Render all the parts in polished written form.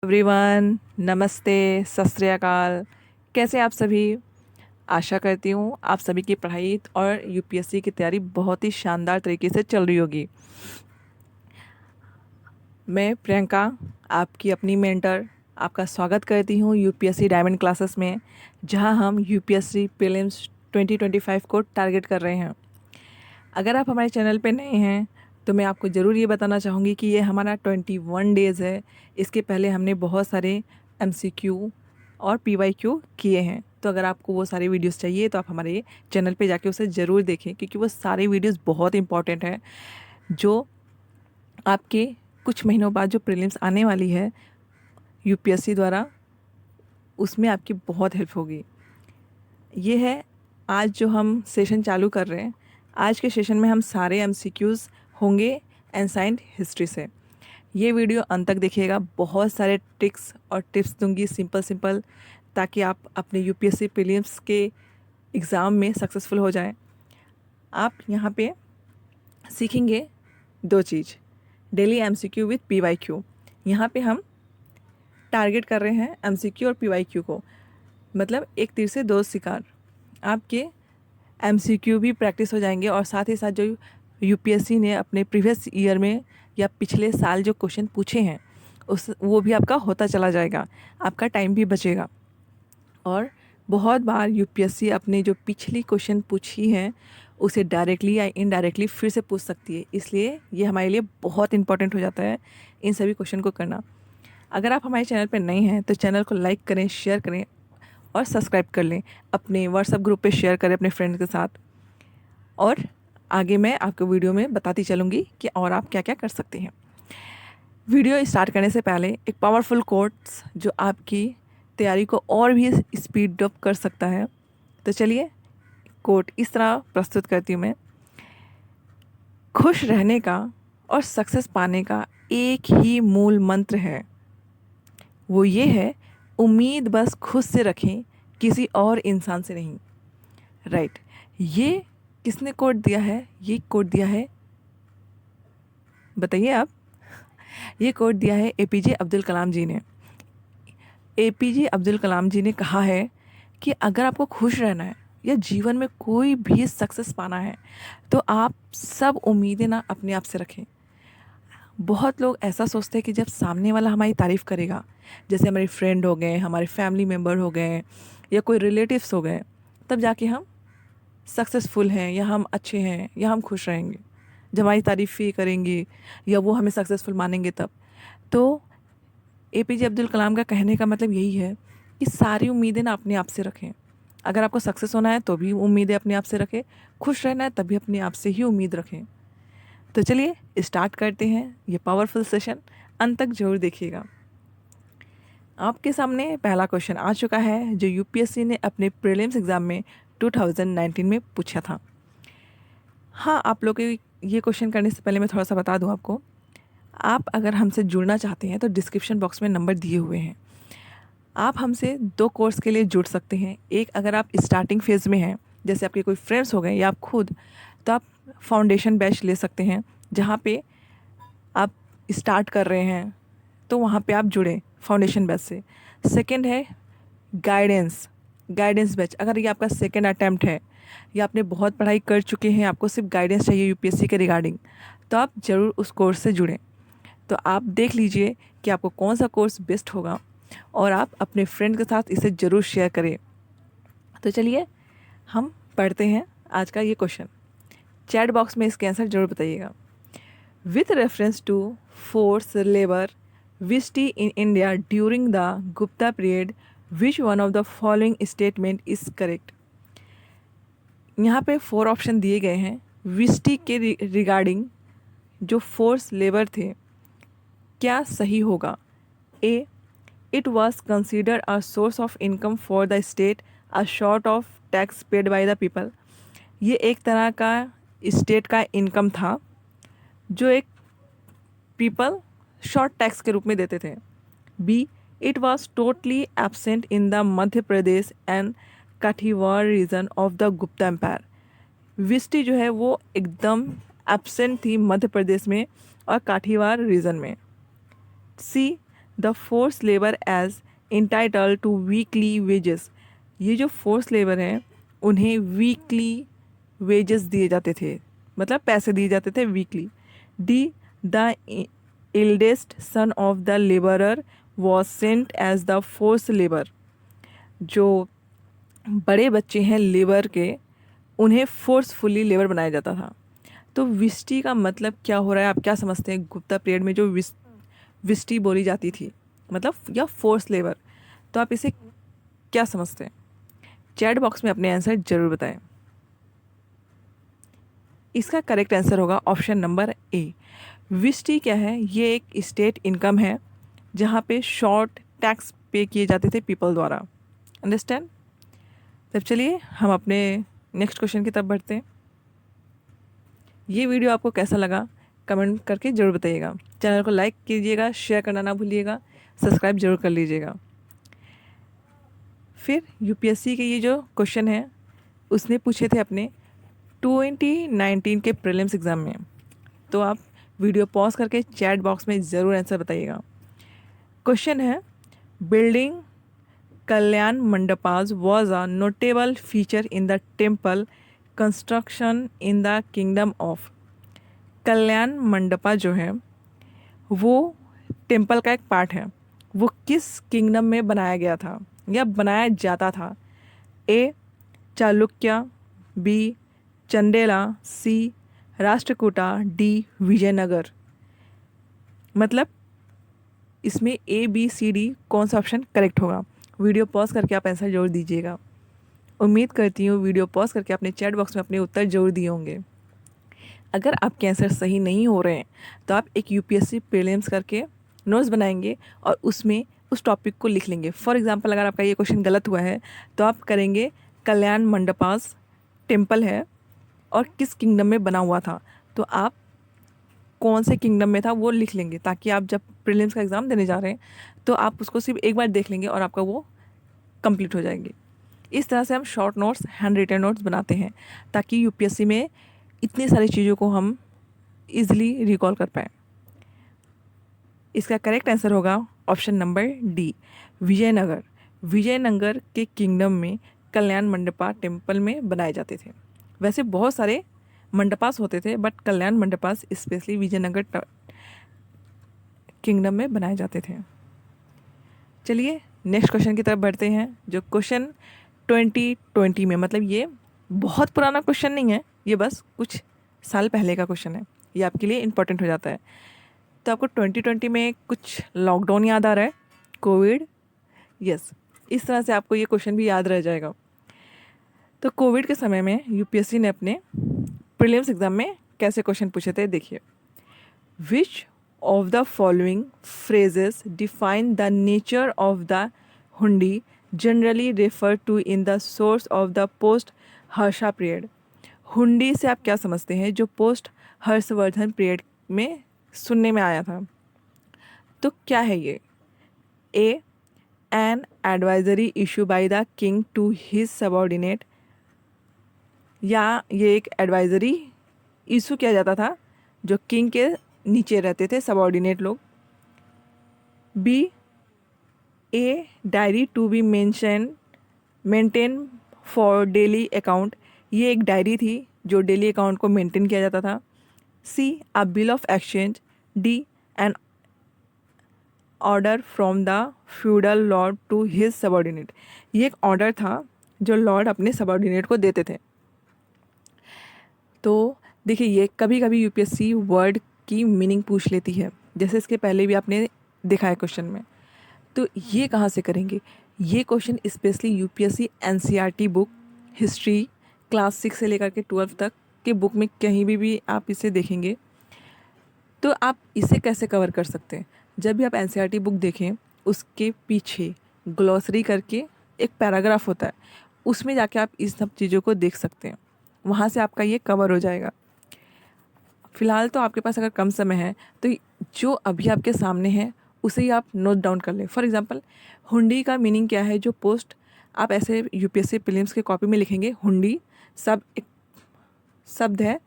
Everyone, नमस्ते, सत श्री अकाल। कैसे आप सभी? आशा करती हूँ आप सभी की पढ़ाई और यूपीएससी की तैयारी बहुत ही शानदार तरीके से चल रही होगी। मैं प्रियंका, आपकी अपनी मेंटर, आपका स्वागत करती हूँ यूपीएससी डायमंड क्लासेस में, जहाँ हम यूपीएससी प्रीलिम्स 2025 को टारगेट कर रहे हैं। अगर आप हमारे चैनल पे नए हैं तो मैं आपको ज़रूर ये बताना चाहूँगी कि ये हमारा 21 डेज़ है। इसके पहले हमने बहुत सारे एमसीक्यू और पीवाईक्यू किए हैं। तो अगर आपको वो सारे वीडियोस चाहिए तो आप हमारे चैनल पे जाके उसे ज़रूर देखें, क्योंकि वो सारे वीडियोस बहुत इंपॉर्टेंट हैं, जो आपके कुछ महीनों बाद जो प्रीलिम्स आने वाली है यूपीएससी द्वारा, उसमें आपकी बहुत हेल्प होगी। ये है आज जो हम सेशन चालू कर रहे हैं। आज के सेशन में हम सारे एमसीक्यूज़ होंगे एंसाइंड हिस्ट्री से। ये वीडियो अंत तक देखिएगा, बहुत सारे ट्रिक्स और टिप्स दूंगी सिंपल सिंपल, ताकि आप अपने यूपीएससी प्रीलिम्स के एग्ज़ाम में सक्सेसफुल हो जाएं। आप यहाँ पे सीखेंगे दो चीज़, डेली एमसीक्यू विथ पीवाईक्यू। यहाँ पे हम टारगेट कर रहे हैं एमसीक्यू और पीवाईक्यू को, मतलब एक तीर से दो शिकार। आपके एमसीक्यू भी प्रैक्टिस हो जाएंगे और साथ ही साथ जो यूपीएससी ने अपने प्रीवियस ईयर में या पिछले साल जो क्वेश्चन पूछे हैं उस वो भी आपका होता चला जाएगा, आपका टाइम भी बचेगा। और बहुत बार यूपीएससी अपने जो पिछली क्वेश्चन पूछी हैं उसे डायरेक्टली या इनडायरेक्टली फिर से पूछ सकती है, इसलिए ये हमारे लिए बहुत इंपॉर्टेंट हो जाता है इन सभी क्वेश्चन को करना। अगर आप हमारे चैनल पर नए हैं तो चैनल को लाइक करें, शेयर करें और सब्सक्राइब कर लें। अपने व्हाट्सएप ग्रुप पे शेयर करें अपने फ्रेंड्स के साथ। और आगे मैं आपको वीडियो में बताती चलूँगी कि और आप क्या क्या कर सकते हैं। वीडियो स्टार्ट करने से पहले एक पावरफुल कोट्स जो आपकी तैयारी को और भी स्पीड अप कर सकता है। तो चलिए, कोट इस तरह प्रस्तुत करती हूँ मैं। खुश रहने का और सक्सेस पाने का एक ही मूल मंत्र है, वो ये है, उम्मीद बस खुद से रखें, किसी और इंसान से नहीं। राइट। ये किसने कोट दिया है? ये कोट दिया है, बताइए आप। ये कोट दिया है एपीजे अब्दुल कलाम जी ने। एपीजे अब्दुल कलाम जी ने कहा है कि अगर आपको खुश रहना है या जीवन में कोई भी सक्सेस पाना है तो आप सब उम्मीदें ना अपने आप से रखें। बहुत लोग ऐसा सोचते हैं कि जब सामने वाला हमारी तारीफ़ करेगा, जैसे हमारे फ्रेंड हो गए, हमारे फैमिली मेम्बर हो गए या कोई रिलेटिव्स हो गए, तब जाके हम सक्सेसफुल हैं या हम अच्छे हैं या हम खुश रहेंगे। जब हमारी तारीफ़ ही करेंगे या वो हमें सक्सेसफुल मानेंगे तब। तो एपीजे अब्दुल कलाम का कहने का मतलब यही है कि सारी उम्मीदें ना अपने आप से रखें। अगर आपको सक्सेस होना है तो भी उम्मीदें अपने आप से रखें, खुश रहना है तभी अपने आप से ही उम्मीद रखें। तो चलिए स्टार्ट करते हैं ये पावरफुल सेशन, अंत तक जरूर देखिएगा। आपके सामने पहला क्वेश्चन आ चुका है जो यूपीएससी ने अपने प्रीलिम्स एग्ज़ाम में 2019 में पूछा था। हाँ, आप लोग के ये क्वेश्चन करने से पहले मैं थोड़ा सा बता दूं आपको। आप अगर हमसे जुड़ना चाहते हैं तो डिस्क्रिप्शन बॉक्स में नंबर दिए हुए हैं। आप हमसे दो कोर्स के लिए जुड़ सकते हैं। एक, अगर आप स्टार्टिंग फेज़ में हैं, जैसे आपके कोई फ्रेंड्स हो गए या आप खुद, तो आप फाउंडेशन बैच ले सकते हैं, जहाँ पे आप स्टार्ट कर रहे हैं तो वहाँ पे आप जुड़ें फाउंडेशन बैच से। सेकंड है गाइडेंस बैच। अगर ये आपका सेकंड अटैम्प्ट है या आपने बहुत पढ़ाई कर चुके हैं, आपको सिर्फ गाइडेंस चाहिए यूपीएससी के रिगार्डिंग, तो आप ज़रूर उस कोर्स से जुड़ें। तो आप देख लीजिए कि आपको कौन सा कोर्स बेस्ट होगा और आप अपने फ्रेंड के साथ इसे ज़रूर शेयर करें। तो चलिए हम पढ़ते हैं आज का ये क्वेश्चन। चैट बॉक्स में इसके आंसर जरूर बताइएगा। With reference to force labour Vishti in India during the Gupta period, which one of the following statement is correct. यहाँ पे 4 ऑप्शन दिए गए हैं विस्टी के रिगार्डिंग जो फोर्स लेबर थे, क्या सही होगा? A, it was considered a source of income for the state, a sort of tax paid by the people. ये एक तरह का स्टेट का इनकम था जो एक पीपल शॉर्ट टैक्स के रूप में देते थे। B, it was totally absent in the Madhya Pradesh and Kathiawar region of the Gupta empire. Vishti जो है वो एकदम एबसेंट थी मध्य प्रदेश में और काठीवाड़ रीजन में। C, the force labour as entitled to weekly wages. ये जो फोर्स लेबर हैं उन्हें वीकली वेजेस दिए जाते थे, मतलब पैसे दिए जाते थे weekly. D, the eldest son of the labourer was sent as the force labour. जो बड़े बच्चे हैं लेबर के, उन्हें फोर्सफुली लेबर बनाया जाता था। तो विष्टी का मतलब क्या हो रहा है, आप क्या समझते हैं? गुप्ता पीरियड में जो विष्टी बोली जाती थी, मतलब या फोर्स लेबर, तो आप इसे क्या समझते हैं? चैट बॉक्स में अपने आंसर जरूर बताएं। इसका करेक्ट आंसर होगा ऑप्शन नंबर ए। विष्टी क्या है? ये एक स्टेट इनकम है जहाँ पे शॉर्ट टैक्स पे किए जाते थे पीपल द्वारा। अंडरस्टैंड? तब चलिए हम अपने नेक्स्ट क्वेश्चन की तरफ बढ़ते हैं। ये वीडियो आपको कैसा लगा कमेंट करके ज़रूर बताइएगा। चैनल को लाइक कीजिएगा, शेयर करना ना भूलिएगा, सब्सक्राइब जरूर कर लीजिएगा। फिर यूपीएससी के ये जो क्वेश्चन है उसने पूछे थे अपने 2019 के प्रीलिम्स एग्ज़ाम में, तो आप वीडियो पॉज करके चैट बॉक्स में ज़रूर आंसर बताइएगा। क्वेश्चन है, building Kalyana mandapas was a notable feature in the temple construction in the kingdom of. Kalyana mandapa जो है वो टेम्पल का एक पार्ट है, वो किस किंगडम में बनाया गया था या बनाया जाता था? ए चालुक्य, बी चंदेला, सी राष्ट्रकूटा, डी विजयनगर। मतलब इसमें ए बी सी डी कौन सा ऑप्शन करेक्ट होगा? वीडियो पॉज करके आप आंसर जरूर दीजिएगा। उम्मीद करती हूँ वीडियो पॉज करके अपने चैट बॉक्स में अपने उत्तर जरूर दिए होंगे। अगर आपके आंसर सही नहीं हो रहे हैं तो आप एक यूपीएससी प्रीलिम्स करके नोट्स बनाएंगे और उसमें उस टॉपिक को लिख लेंगे। फॉर एग्जांपल अगर आपका ये क्वेश्चन गलत हुआ है तो आप करेंगे कल्याण मंडपास टेम्पल है और किस किंगडम में बना हुआ था, तो आप कौन से किंगडम में था वो लिख लेंगे, ताकि आप जब प्रीलिम्स का एग्ज़ाम देने जा रहे हैं तो आप उसको सिर्फ एक बार देख लेंगे और आपका वो कंप्लीट हो जाएंगे। इस तरह से हम short notes, hand written notes बनाते हैं ताकि यूपीएससी में इतनी सारी चीज़ों को हम इजीली रिकॉल कर पाएँ। इसका करेक्ट आंसर होगा option number D, Vijayanagar. Vijayanagar के किंगडम में कल्याण मंडपा टेम्पल में बनाए जाते थे। वैसे बहुत सारे मंडपास होते थे but Kalyana mandapas specially Vijayanagar kingdom में बनाए जाते थे। चलिए नेक्स्ट क्वेश्चन की तरफ बढ़ते हैं, जो क्वेश्चन 2020 में, मतलब ये बहुत पुराना क्वेश्चन नहीं है, ये बस कुछ साल पहले का क्वेश्चन है, ये आपके लिए इम्पोर्टेंट हो जाता है। तो आपको 2020 में कुछ लॉकडाउन याद आ रहा है, कोविड, यस, इस तरह से आपको ये क्वेश्चन भी याद रह जाएगा। तो कोविड के समय में यूपीएससी ने अपने प्रीलिम्स एग्जाम में कैसे क्वेश्चन पूछे थे, देखिए। Which of the following phrases define the nature of the hundi generally refer to in the source of the post Harsha period. Hundi से आप क्या समझते हैं जो पोस्ट हर्षवर्धन पीरियड में सुनने में आया था? तो क्या है ये? A an advisory issue by the king to his subordinate, या ये एक एडवाइजरी इशू किया जाता था जो किंग के नीचे रहते थे सबॉर्डिनेट लोग। B a diary to be maintain for daily account, ये एक डायरी थी जो डेली अकाउंट को मेंटेन किया जाता था। C a bill of exchange, D an order from the feudal lord to his subordinate, ये एक ऑर्डर था जो लॉर्ड अपने सबॉर्डिनेट को देते थे। तो देखिए ये कभी कभी यूपीएससी वर्ड की मीनिंग पूछ लेती है, जैसे इसके पहले भी आपने देखा है क्वेश्चन में। तो ये कहाँ से करेंगे? ये question specially UPSC NCERT book history class 6 से लेकर के 12 तक के बुक में कहीं भी आप इसे देखेंगे। तो आप इसे कैसे कवर कर सकते हैं? जब भी आप एनसीईआरटी बुक देखें उसके पीछे ग्लॉसरी करके एक पैराग्राफ होता है, उसमें जाके आप इस सब चीज़ों को देख सकते हैं, वहाँ से आपका ये कवर हो जाएगा। फ़िलहाल तो आपके पास अगर कम समय है तो जो अभी आपके सामने है उसे ही आप नोट डाउन कर लें। फॉर एग्जांपल हुंडी का मीनिंग क्या है, जो पोस्ट आप ऐसे यूपीएससी प्रीलिम्स के कॉपी में लिखेंगे, हुंडी सब एक शब्द है,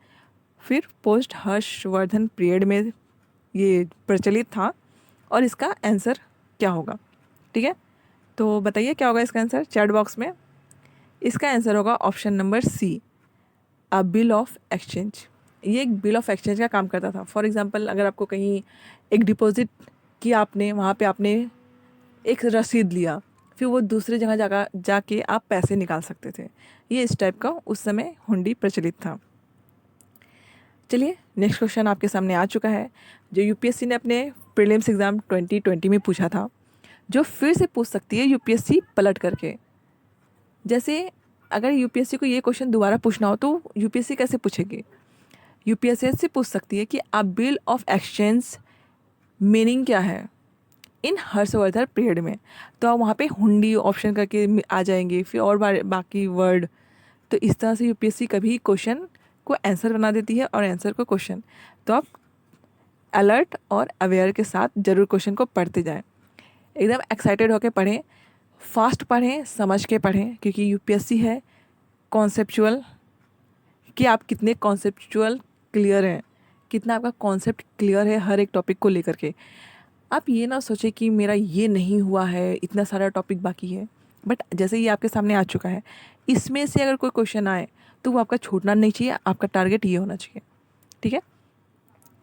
फिर पोस्ट हर्षवर्धन पीरियड में ये प्रचलित था और इसका आंसर क्या होगा। ठीक है, तो बताइए क्या होगा इसका आंसर चैट बॉक्स में। इसका आंसर होगा option number C, a bill of exchange. ये एक बिल ऑफ एक्सचेंज का काम करता था। फॉर एग्जांपल अगर आपको कहीं एक डिपॉजिट किया आपने, वहाँ पे आपने एक रसीद लिया, फिर वो दूसरी जगह जाके आप पैसे निकाल सकते थे। ये इस टाइप का उस समय हुंडी प्रचलित था। चलिए नेक्स्ट क्वेश्चन आपके सामने आ चुका है, जो यूपीएससी ने अपने प्रीलिम्स एग्ज़ाम 2020 में पूछा था, जो फिर से पूछ सकती है यूपीएससी पलट करके। जैसे अगर यूपीएससी को ये क्वेश्चन दोबारा पूछना हो तो यूपीएससी कैसे पूछेगी। यूपीएससी से पूछ सकती है कि अ बिल ऑफ एक्सचेंज मीनिंग क्या है इन हर्षवर्धन पीरियड में। तो आप वहाँ पे हुंडी ऑप्शन करके आ जाएंगे, फिर और बाकी वर्ड। तो इस तरह से यूपीएससी कभी क्वेश्चन को आंसर बना देती है और आंसर को क्वेश्चन। तो आप अलर्ट और अवेयर के साथ ज़रूर क्वेश्चन को पढ़ते जाएं, एकदम एक्साइटेड होकर पढ़ें, फास्ट पढ़ें, समझ के पढ़ें, क्योंकि यूपीएससी है कॉन्सेप्चुअल, कि आप कितने कॉन्सेप्चुअल क्लियर हैं, कितना आपका कॉन्सेप्ट क्लियर है हर एक टॉपिक को लेकर के। आप ये ना सोचें कि मेरा ये नहीं हुआ है, इतना सारा टॉपिक बाकी है। बट जैसे ये आपके सामने आ चुका है, इसमें से अगर कोई क्वेश्चन आए तो वो आपका छूटना नहीं चाहिए, आपका टारगेट ये होना चाहिए। ठीक है,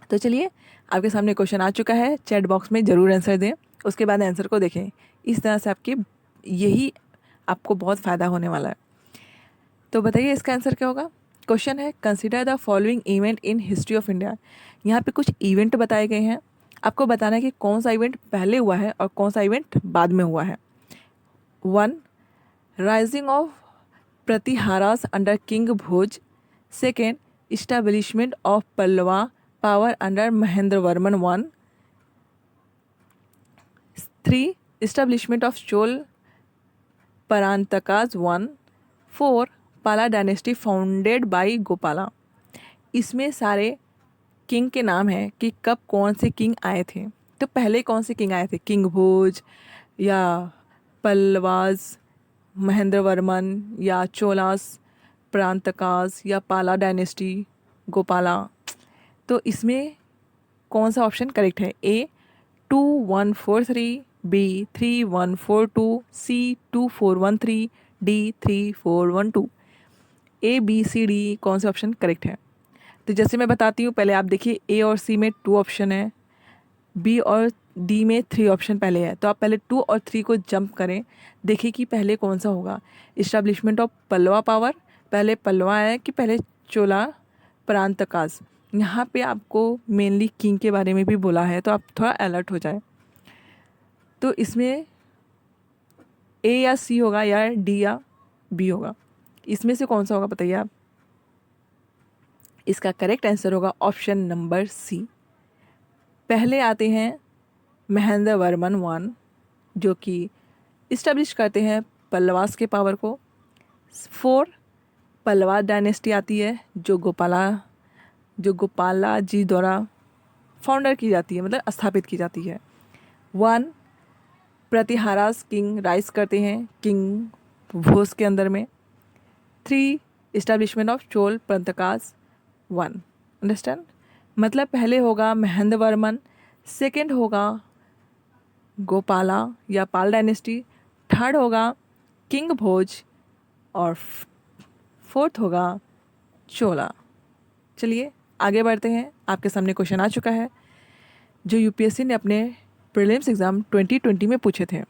तो चलिए आपके सामने क्वेश्चन आ चुका है, चैट बॉक्स में ज़रूर आंसर दें, उसके बाद आंसर को देखें। इस तरह से यही आपको बहुत फ़ायदा होने वाला है। तो बताइए इसका आंसर क्या होगा। क्वेश्चन है, consider the following event in history of India. यहाँ पे कुछ इवेंट बताए गए हैं, आपको बताना है कि कौन सा इवेंट पहले हुआ है और कौन सा इवेंट बाद में हुआ है। 1, rising of Pratiharas under king Bhoja. 2, establishment of Pallava power under Mahendra Varman 1। 3, establishment of Chola Parantakas 1। 4, पाला डायनेस्टी फाउंडेड बाय गोपाला। इसमें सारे किंग के नाम हैं कि कब कौन से किंग आए थे। तो पहले कौन से किंग आए थे, किंग भोज या पल्लवाज महेंद्र वर्मन या चोलास प्रांतकाज या पाला डायनेस्टी गोपाला। तो इसमें कौन सा ऑप्शन करेक्ट है। A 2143, B 3142, C 2413, D 3412। A B C D कौन सा ऑप्शन करेक्ट है। तो जैसे मैं बताती हूँ, पहले आप देखिए ए और सी में 2 ऑप्शन है, बी और डी में 3 ऑप्शन पहले है। तो आप पहले 2 और 3 को जंप करें, देखिए कि पहले कौन सा होगा। इस्टेब्लिशमेंट ऑफ पल्लवा पावर, पहले पल्लवा है कि पहले चोला परांतकाज। यहाँ पे आपको मेनली किंग के बारे में भी बोला है, तो आप थोड़ा अलर्ट हो जाए। तो इसमें ए या सी होगा या डी या बी होगा, इसमें से कौन सा होगा बताइए आप। इसका करेक्ट आंसर होगा ऑप्शन नंबर सी। पहले आते हैं महेंद्र वर्मन 1, जो कि इस्टेब्लिश करते हैं पल्लवास के पावर को। 4, पल्लवा डायनेस्टी आती है, जो गोपाला जी द्वारा फाउंडर की जाती है, मतलब स्थापित की जाती है। 1, प्रतिहारास किंग राइज करते हैं किंग भोज के अंदर में। 3, इस्टेब्लिशमेंट ऑफ चोल प्रांतकाज 1। अंडरस्टैंड, मतलब पहले होगा महेंद्र वर्मन, सेकेंड होगा गोपाला या पाल डायनेस्टी, थर्ड होगा किंग भोज और फोर्थ होगा चोला। चलिए आगे बढ़ते हैं, आपके सामने क्वेश्चन आ चुका है, जो यूपीएससी ने अपने प्रीलिम्स एग्ज़ाम 2020 में पूछे थे।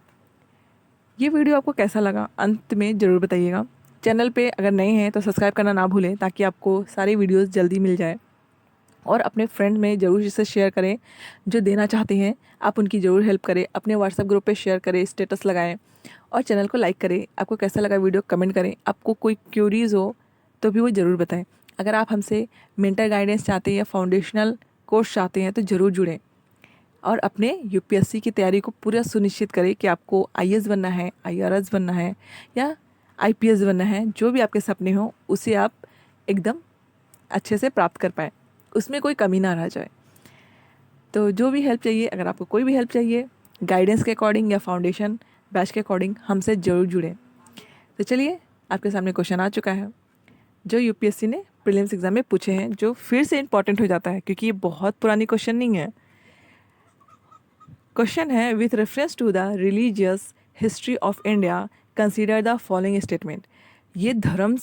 ये वीडियो आपको कैसा लगा अंत में ज़रूर बताइएगा। चैनल पे अगर नए हैं तो सब्सक्राइब करना ना भूलें, ताकि आपको सारी वीडियोस जल्दी मिल जाए। और अपने फ्रेंड में ज़रूर इसे शेयर करें, जो देना चाहते हैं आप उनकी ज़रूर हेल्प करें। अपने व्हाट्सएप ग्रुप पे शेयर करें, स्टेटस लगाएं और चैनल को लाइक करें। आपको कैसा लगा वीडियो कमेंट करें। आपको कोई क्यूरीज़ हो तो भी वो ज़रूर बताएं। अगर आप हमसे मेंटर गाइडेंस चाहते हैं या फाउंडेशनल कोर्स चाहते हैं तो ज़रूर जुड़ें और अपने यूपीएससी की तैयारी को पूरा सुनिश्चित करें कि आपको आईएएस बनना है, आईआरएस बनना है या आईपीएस बनना है। जो भी आपके सपने हों उसे आप एकदम अच्छे से प्राप्त कर पाएँ, उसमें कोई कमी ना रह जाए। तो जो भी हेल्प चाहिए, अगर आपको कोई भी हेल्प चाहिए गाइडेंस के अकॉर्डिंग या फाउंडेशन बैच के अकॉर्डिंग, हमसे ज़रूर जुड़ें। तो चलिए आपके सामने क्वेश्चन आ चुका है, जो यूपीएससी ने प्रीलिम्स एग्ज़ाम में पूछे हैं, जो फिर से इंपॉर्टेंट हो जाता है क्योंकि ये बहुत पुरानी क्वेश्चन नहीं है। क्वेश्चन है with reference to the religious history of India consider the following statement. ये धर्म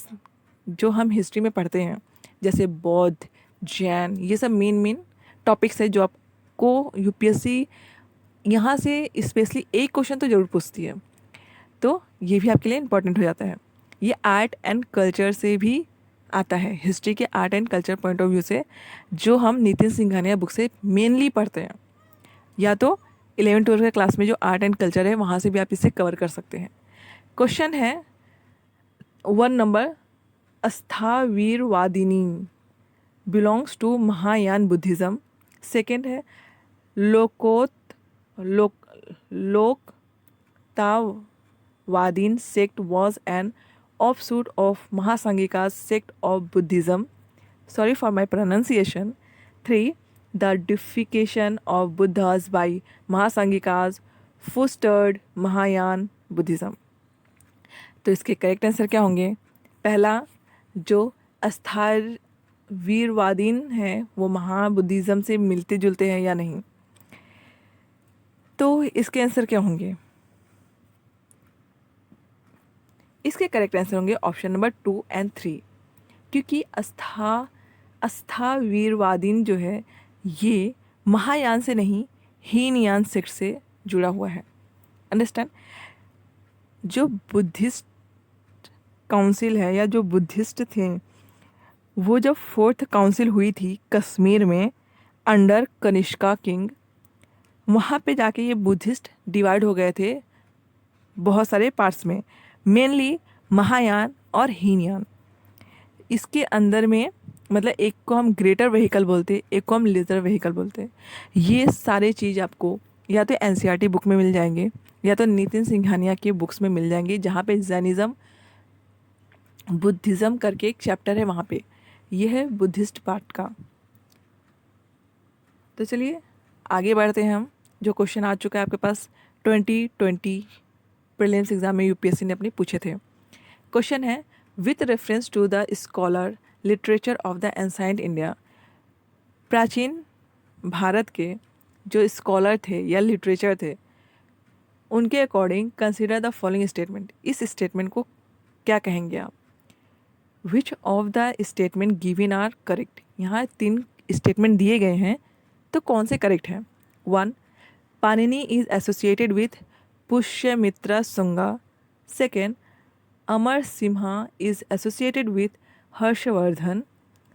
जो हम हिस्ट्री में पढ़ते हैं जैसे बौद्ध, जैन, ये सब मेन टॉपिक्स है जो आपको यूपीएससी यहाँ से स्पेशली एक क्वेश्चन तो ज़रूर पूछती है, तो ये भी आपके लिए इम्पोर्टेंट हो जाता है। ये आर्ट एंड कल्चर से भी आता है, हिस्ट्री के art and culture point of view से, जो हम नितिन सिंघानिया बुक से मेनली पढ़ते हैं, या तो 11-12 के क्लास में जो आर्ट एंड कल्चर है वहाँ से भी आप इसे कवर कर सकते हैं। क्वेश्चन है 1 number, Sthaviravadins belongs to Mahayana Buddhism. Second है Lokottaravadin sect was an offshoot of Mahasangika's sect of Buddhism. Sorry for my pronunciation. 3. The deification of Buddhas by Mahasangikas fostered Mahayana Buddhism. तो इसके करेक्ट आंसर क्या होंगे? पहला, जो अस्थावीरवादीन हैं वो महाबुद्धिज़्म से मिलते जुलते हैं या नहीं, तो इसके आंसर क्या होंगे? इसके करेक्ट आंसर होंगे ऑप्शन नंबर 2 और 3, क्योंकि अस्थावीरवादीन जो है ये महायान से नहीं हीनयान सेक्ट से जुड़ा हुआ है। अंडरस्टैंड? जो बुद्धिस्ट काउंसिल है या जो बुद्धिस्ट थे, वो जब 4th काउंसिल हुई थी कश्मीर में अंडर कनिष्का किंग, वहाँ पे जाके ये बुद्धिस्ट डिवाइड हो गए थे बहुत सारे पार्ट्स में, मेनली महायान और हीनयान। इसके अंदर में मतलब एक को हम ग्रेटर व्हीकल बोलते, एक को हम लेज़र व्हीकल बोलते। ये सारे चीज़ आपको या तो एनसीईआरटी बुक में मिल जाएंगे या तो नितिन सिंघानिया के बुक्स में मिल जाएंगे, जहाँ पे जैनिज़्म बुद्धिज़्म करके एक चैप्टर है, वहाँ पे ये है बुद्धिस्ट पार्ट का। तो चलिए आगे बढ़ते हैं हम। जो क्वेश्चन आ चुका है आपके पास 2020 प्रीलिम्स एग्जाम में यूपीएससी ने अपने पूछे थे। क्वेश्चन है with reference to the scholar literature of the ancient India. प्राचीन भारत के जो स्कॉलर थे या लिटरेचर थे, उनके according consider the following statement. इस स्टेटमेंट को क्या कहेंगे आप? Which of the statement given are correct. यहाँ 3 स्टेटमेंट दिए गए हैं, तो कौन से करेक्ट हैं? 1. Panini is associated with Pushyamitra Shunga. Second, Amar Simha is associated with Harshvardhan.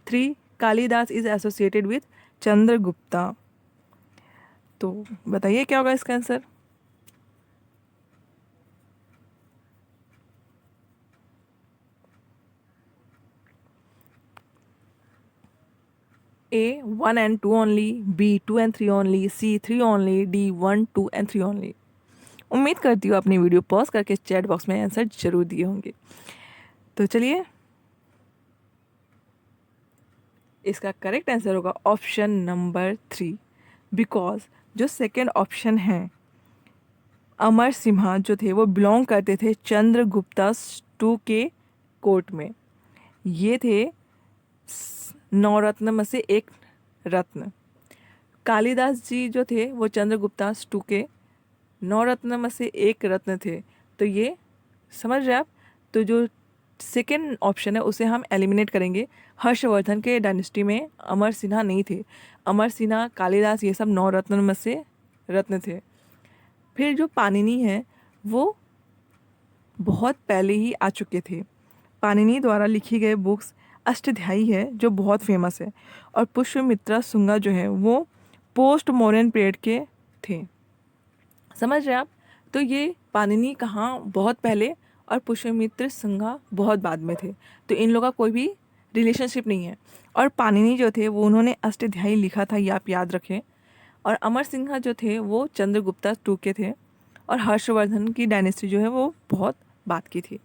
3. Kalidas is associated with Chandragupta. तो बताइए क्या होगा इसका answer? A 1 and 2 only, B 2 and 3 only, C 3 only, D 1, 2 and 3 only। उम्मीद करती हूँ अपनी वीडियो पॉज करके चैट बॉक्स में आंसर जरूर दिए होंगे। तो चलिए, इसका करेक्ट आंसर होगा ऑप्शन नंबर 3, बिकॉज जो सेकंड ऑप्शन है अमर सिम्हा जो थे वो बिलोंग करते थे चंद्रगुप्ता टू के कोर्ट में। ये थे 9 रत्न में से एक रत्न। कालिदास जी जो थे वो चंद्रगुप्ता टू के 9 रत्न में से एक रत्न थे। तो ये समझ रहे आप? तो जो सेकेंड ऑप्शन है उसे हम एलिमिनेट करेंगे। हर्षवर्धन के डायनेस्टी में अमर सिन्हा नहीं थे। अमर सिन्हा, कालिदास, ये सब 9 रत्न में से रत्न थे। फिर जो पाणिनि है वो बहुत पहले ही आ चुके थे। पाणिनि द्वारा लिखी गई बुक्स अष्टाध्यायी है जो बहुत फेमस है, और पुष्यमित्रा शुंगा जो है वो पोस्ट मॉडर्न पीरियड के थे। समझ रहे आप? तो ये पाणिनि कहाँ बहुत पहले और पुष्यमित्र शुंगा बहुत बाद में थे, तो इन लोगों का कोई भी रिलेशनशिप नहीं है। और पाणिनि जो थे वो उन्होंने अष्टाध्यायी लिखा था, ये आप याद रखें। और अमर सिन्हा जो थे वो चंद्रगुप्ता टू के थे, और हर्षवर्धन की डायनेस्टी जो है वो बहुत बाद की थी।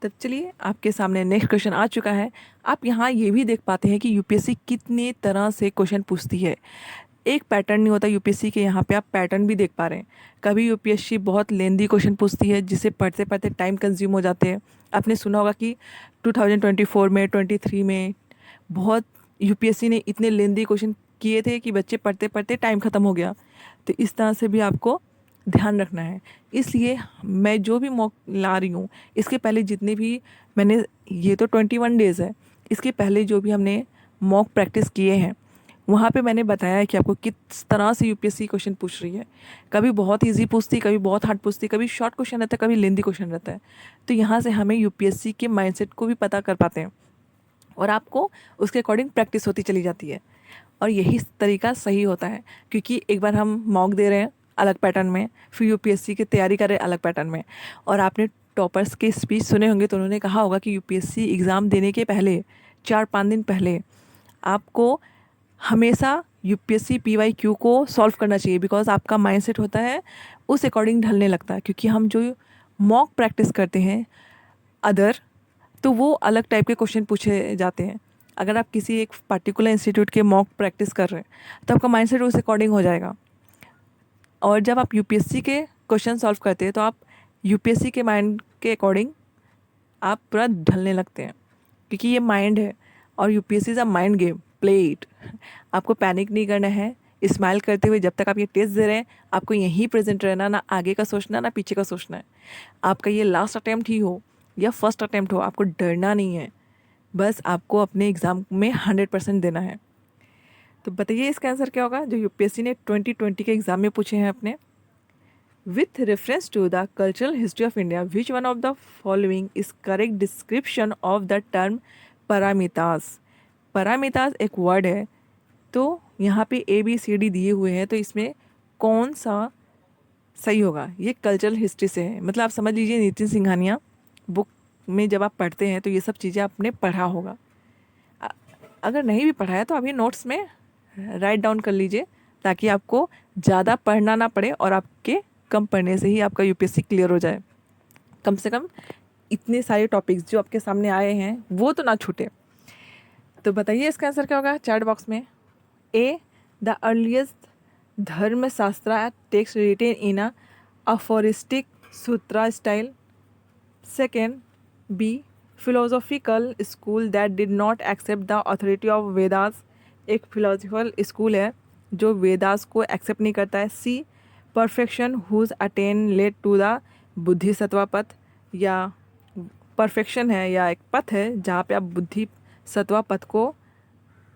तब चलिए आपके सामने नेक्स्ट क्वेश्चन आ चुका है। आप यहाँ ये भी देख पाते हैं कि यूपीएससी कितने तरह से क्वेश्चन पूछती है। एक पैटर्न नहीं होता यूपीएससी के, यहाँ पे आप पैटर्न भी देख पा रहे हैं। कभी यूपीएससी बहुत लेंदी क्वेश्चन पूछती है जिसे पढ़ते पढ़ते टाइम कंज्यूम हो जाते हैं। आपने सुना होगा कि 2024 में 23 में बहुत यूपीएससी ने इतने लेंदी क्वेश्चन किए थे कि बच्चे पढ़ते पढ़ते टाइम ख़त्म हो गया। तो इस तरह से भी आपको ध्यान रखना है। इसलिए मैं जो भी मॉक ला रही हूँ, इसके पहले जितने भी मैंने, ये तो 21 डेज़ है, इसके पहले जो भी हमने मॉक प्रैक्टिस किए हैं, वहाँ पे मैंने बताया है कि आपको किस तरह से यूपीएससी क्वेश्चन पूछ रही है। कभी बहुत इजी पूछती, कभी बहुत हार्ड पूछती, कभी शॉर्ट क्वेश्चन रहता है, कभी लेंदी क्वेश्चन रहता है। तो यहाँ से हमें यूपीएससी के माइंडसेट को भी पता कर पाते हैं और आपको उसके अकॉर्डिंग प्रैक्टिस होती चली जाती है। और यही तरीका सही होता है, क्योंकि एक बार हम मॉक दे रहे हैं अलग पैटर्न में, फिर यूपीएससी की तैयारी कर रहे हैं अलग पैटर्न में। और आपने टॉपर्स के स्पीच सुने होंगे तो उन्होंने कहा होगा कि यूपीएससी एग्ज़ाम देने के पहले 4-5 दिन पहले आपको हमेशा यूपीएससी पीवाईक्यू को सॉल्व करना चाहिए, बिकॉज आपका माइंडसेट होता है उस अकॉर्डिंग ढलने लगता है। क्योंकि हम जो मॉक प्रैक्टिस करते हैं अदर, तो वो अलग टाइप के क्वेश्चन पूछे जाते हैं। अगर आप किसी एक पर्टिकुलर इंस्टीट्यूट के मॉक प्रैक्टिस कर रहे हैं तो आपका माइंडसेट उस अकॉर्डिंग हो जाएगा। और जब आप यूपीएससी के क्वेश्चन सॉल्व करते हैं तो आप यूपीएससी के माइंड के अकॉर्डिंग आप पूरा ढलने लगते हैं, क्योंकि ये माइंड है और UPSC is a mind game, play it. आपको पैनिक नहीं करना है, स्माइल करते हुए जब तक आप ये टेस्ट दे रहे हैं आपको यहीं प्रेजेंट रहना, ना आगे का सोचना ना पीछे का सोचना है। आपका ये लास्ट अटैम्प्ट ही हो या फर्स्ट अटैम्प्ट हो, आपको डरना नहीं है, बस आपको अपने एग्ज़ाम में 100% देना है। तो बताइए इसका आंसर क्या होगा जो यूपीएससी ने 2020 के एग्ज़ाम में पूछे हैं अपने। With reference to the cultural history of India, which one of the following is correct description of the term Paramitas. Paramitas एक वर्ड है, तो यहाँ पे ABCD दिए हुए हैं, तो इसमें कौन सा सही होगा। ये कल्चरल हिस्ट्री से है, मतलब आप समझ लीजिए नितिन सिंघानिया बुक में जब आप पढ़ते हैं तो ये सब चीज़ें आपने पढ़ा होगा। अगर नहीं भी पढ़ा है तो आप ये नोट्स में राइट डाउन कर लीजिए, ताकि आपको ज़्यादा पढ़ना ना पड़े और आपके कम पढ़ने से ही आपका यूपीएससी क्लियर हो जाए। कम से कम इतने सारे टॉपिक्स जो आपके सामने आए हैं वो तो ना छूटे। तो बताइए इसका आंसर क्या होगा चैट बॉक्स में। A, the earliest Dharmashastra text written in a aphoristic sutra style. Second, B, philosophical school that did not accept the authority of Vedas। एक फिलोसफिकल स्कूल है जो वेदास को एक्सेप्ट नहीं करता है। C, perfection whose attain led to the Bodhisattva पथ, या perfection है या एक पथ है जहाँ पे आप बुद्धि सत्वा पथ को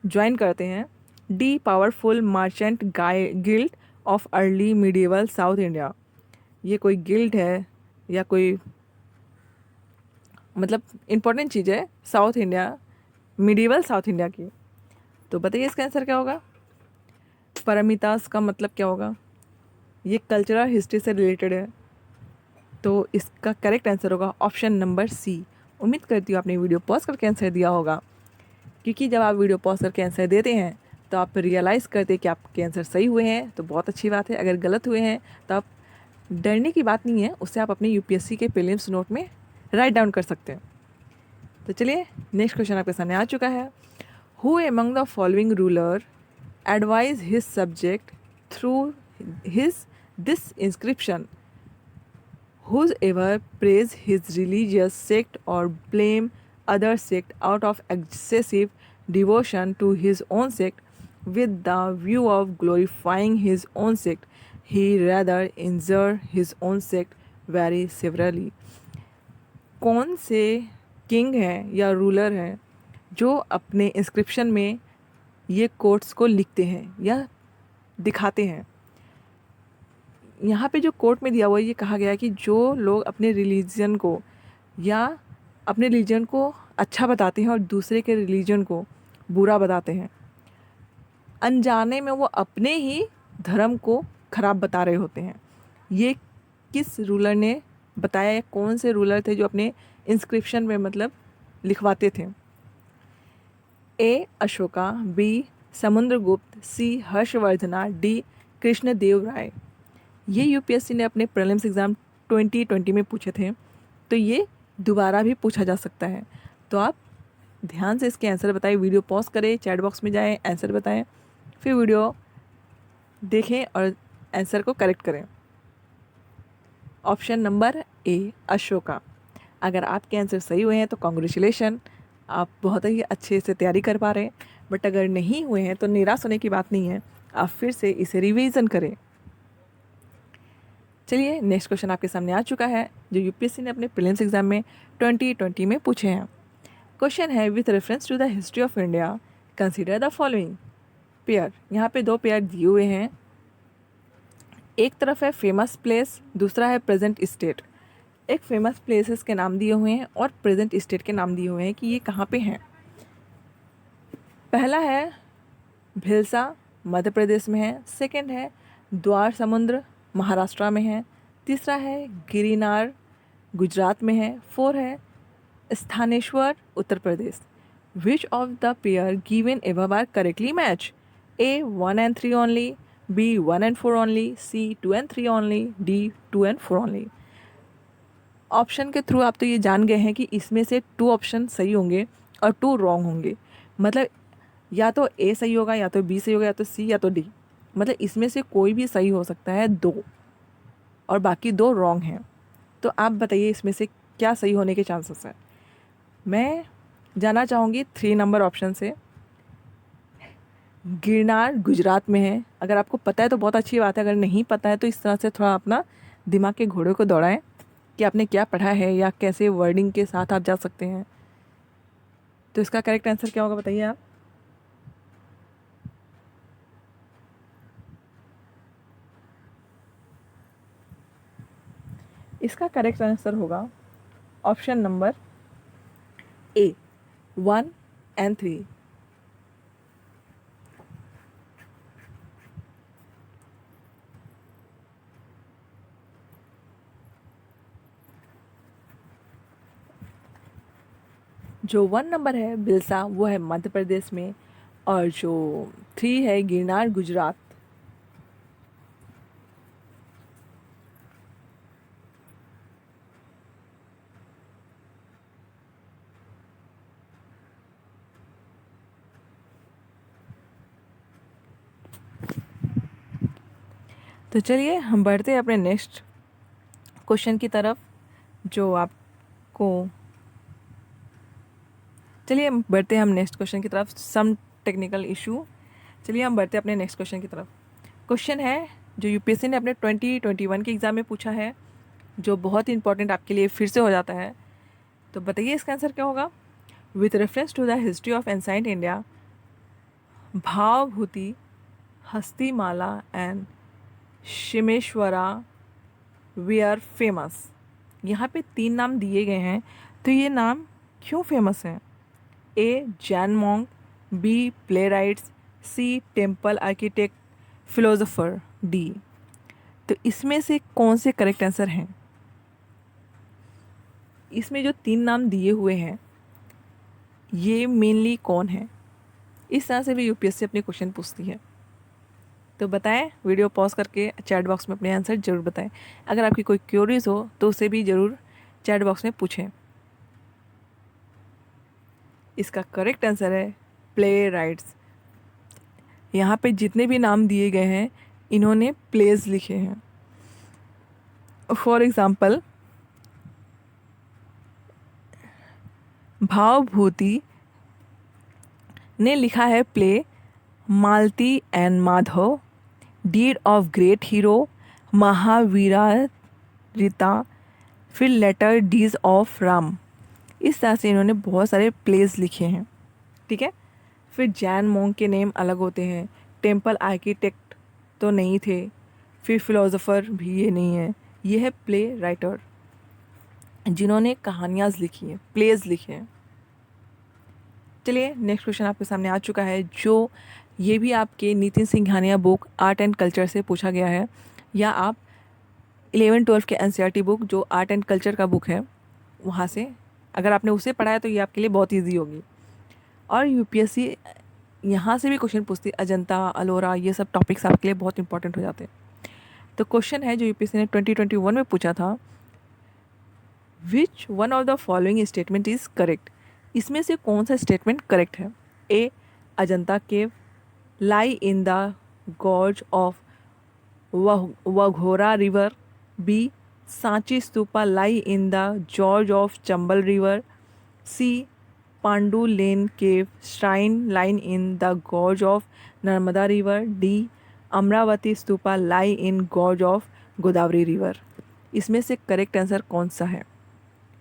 ज्वाइन करते हैं। D, powerful merchant guild of early medieval south India. ये कोई गिल्ड है या कोई मतलब इम्पोर्टेंट चीज़ है south India, medieval south India की। तो बताइए इसका आंसर क्या होगा। पारामीतास का मतलब क्या होगा। ये कल्चरल हिस्ट्री से रिलेटेड है, तो इसका करेक्ट आंसर होगा ऑप्शन नंबर सी। उम्मीद करती हूँ आपने वीडियो पॉज करके आंसर दिया होगा, क्योंकि जब आप वीडियो पॉज करके आंसर देते हैं तो आप रियलाइज़ करते हैं कि आपके आंसर सही हुए हैं, तो बहुत अच्छी बात है। अगर गलत हुए हैं तो आप डरने की बात नहीं है, उससे आप अपने यूपीएससी के प्रीलिम्स नोट में राइट डाउन कर सकते हैं। तो चलिए नेक्स्ट क्वेश्चन आपके सामने आ चुका है। Who among the following ruler advise his subject through his this inscription, whoever praise his religious sect और blame other sect out of excessive devotion to his own sect with the view of glorifying his own sect, he rather injure his own sect very severely। कौन से king हैं या ruler हैं जो अपने inscription में ये कोट्स को लिखते हैं या दिखाते हैं। यहाँ पे जो कोट में दिया हुआ है ये कहा गया है कि जो लोग अपने रिलीजन को या अपने रिलीजन को अच्छा बताते हैं और दूसरे के रिलीजन को बुरा बताते हैं, अनजाने में वो अपने ही धर्म को खराब बता रहे होते हैं। ये किस रूलर ने बताया या कौन से रूलर थे जो अपने इंस्क्रिप्शन में मतलब लिखवाते थे। ए, अशोका, बी, समुद्रगुप्त, सी, हर्षवर्धना, डी, कृष्णदेव राय। ये यूपीएससी ने अपने प्रीलिम्स एग्ज़ाम 2020 में पूछे थे, तो ये दोबारा भी पूछा जा सकता है। तो आप ध्यान से इसके आंसर बताएं, वीडियो पॉज करें, चैट बॉक्स में जाएं, आंसर बताएं, फिर वीडियो देखें और आंसर को करेक्ट करें। Option number A, Ashoka. अगर आपके आंसर सही हुए हैं तो कॉन्ग्रेचुलेशन, आप बहुत ही अच्छे से तैयारी कर पा रहे हैं। बट अगर नहीं हुए हैं तो निराश होने की बात नहीं है, आप फिर से इसे रिवीजन करें। चलिए नेक्स्ट क्वेश्चन आपके सामने आ चुका है जो यूपीएससी ने अपने प्रीलिम्स एग्जाम में 2020 में पूछे हैं। क्वेश्चन है with reference to the history of India consider the following pair. यहाँ पे दो पेयर दिए हुए हैं, एक तरफ है फेमस प्लेस, दूसरा है प्रेजेंट स्टेट। एक फेमस प्लेसेस के नाम दिए हुए हैं और प्रेजेंट स्टेट के नाम दिए हुए हैं कि ये कहाँ पे हैं। पहला है भिलसा, मध्य प्रदेश में है। सेकंड है द्वार समुद्र, महाराष्ट्र में है। तीसरा है गिरिनार, गुजरात में है। फोर है Sthaneshwar, Uttar Pradesh. Which of the pair given above are correctly match? A 1 and 3 only, B 1 and 4 only, C 2 and 3 only, D 2 and 4 only. Option के थ्रू आप तो ये जान गए हैं कि इसमें से 2 ऑप्शन सही होंगे और 2 रॉन्ग होंगे। मतलब या तो ए सही होगा, या तो बी सही होगा, या तो सी, या तो डी। मतलब इसमें से कोई भी सही हो सकता है 2 और बाकी 2 रॉन्ग हैं। तो आप बताइए इसमें से क्या सही होने के चांसेस हैं। मैं जाना चाहूँगी 3 नंबर ऑप्शन से। गिरनार गुजरात में है। अगर आपको पता है तो बहुत अच्छी बात है, अगर नहीं पता है तो इस तरह से थोड़ा अपना दिमाग के घोड़े को दौड़ाएं कि आपने क्या पढ़ा है या कैसे वर्डिंग के साथ आप जा सकते हैं। तो इसका करेक्ट आंसर क्या होगा बताइए आप। इसका करेक्ट आंसर होगा ऑप्शन नंबर ए 1 and 3। जो 1 नंबर है बिलसा वो है मध्य प्रदेश में, और जो 3 है गिरनार गुजरात। तो चलिए हम बढ़ते हैं अपने नेक्स्ट क्वेश्चन की तरफ जो आपको चलिए हम बढ़ते हैं नेक्स्ट क्वेश्चन की तरफ। Some technical issue. चलिए हम बढ़ते हैं अपने नेक्स्ट क्वेश्चन की तरफ। क्वेश्चन है जो यूपीएससी ने अपने 2021 के एग्ज़ाम में पूछा है, जो बहुत ही इंपॉर्टेंट आपके लिए फिर से हो जाता है। तो बताइए इसका आंसर क्या होगा। With reference to the history of ancient India Bhavabhuti, Hastimala and Shimeshwara we are famous. यहाँ पे 3 नाम दिए गए हैं, तो ये नाम क्यों फेमस हैं। ए जैन मॉन्ग, बी प्ले राइट्स, सी टेम्पल आर्किटेक्ट फिलोसोफर, डी। तो इसमें से कौन से करेक्ट आंसर हैं। इसमें जो 3 नाम दिए हुए हैं ये मेनली कौन है। इस तरह से भी यूपीएससी अपने क्वेश्चन पूछती है। तो बताएं, वीडियो पॉज करके चैट बॉक्स में अपने आंसर ज़रूर बताएं। अगर आपकी कोई क्यूरीज हो तो उसे भी ज़रूर चैट बॉक्स में पूछें। इसका करेक्ट आंसर है प्ले राइट्स। यहाँ पे जितने भी नाम दिए गए हैं इन्होंने प्लेज लिखे हैं। फॉर एग्ज़ाम्पल भावभूति ने लिखा है play Malati and Madhava, deeds of great hero, Mahaviracharita, फिर लेटर डीज ऑफ राम। इस तरह से इन्होंने बहुत सारे प्लेस लिखे हैं। ठीक है। फिर जैन मोंग के नेम अलग होते हैं, टेम्पल आर्किटेक्ट तो नहीं थे, फिर फिलोसोफर भी ये नहीं है, ये है प्ले राइटर जिन्होंने कहानियाँ लिखी हैं, प्लेज लिखे हैं। चलिए नेक्स्ट क्वेश्चन आपके सामने आ चुका है जो ये भी आपके Nitin Singhania book art and culture से पूछा गया है, या आप 11-12 के एनसीईआरटी बुक जो आर्ट एंड कल्चर का बुक है वहाँ से अगर आपने उसे पढ़ा है तो ये आपके लिए बहुत ईजी होगी। और यूपीएससी यहाँ से भी क्वेश्चन पूछती है, अजंता अलोरा ये सब टॉपिक्स आपके लिए बहुत इंपॉर्टेंट हो जाते हैं। तो क्वेश्चन है जो यूपीएससी ने 2021 में पूछा था, which one of the following statement is correct. इसमें से कौन सा स्टेटमेंट करेक्ट है। A Ajanta cave lie in the gorge of Waghora river, B Sanchi stupa lie in the gorge of Chambal river, C Pandulena cave shrine line in the gorge of Narmada river, D Amaravati stupa lie in gorge of Godavari river. इसमें से correct answer कौन सा है?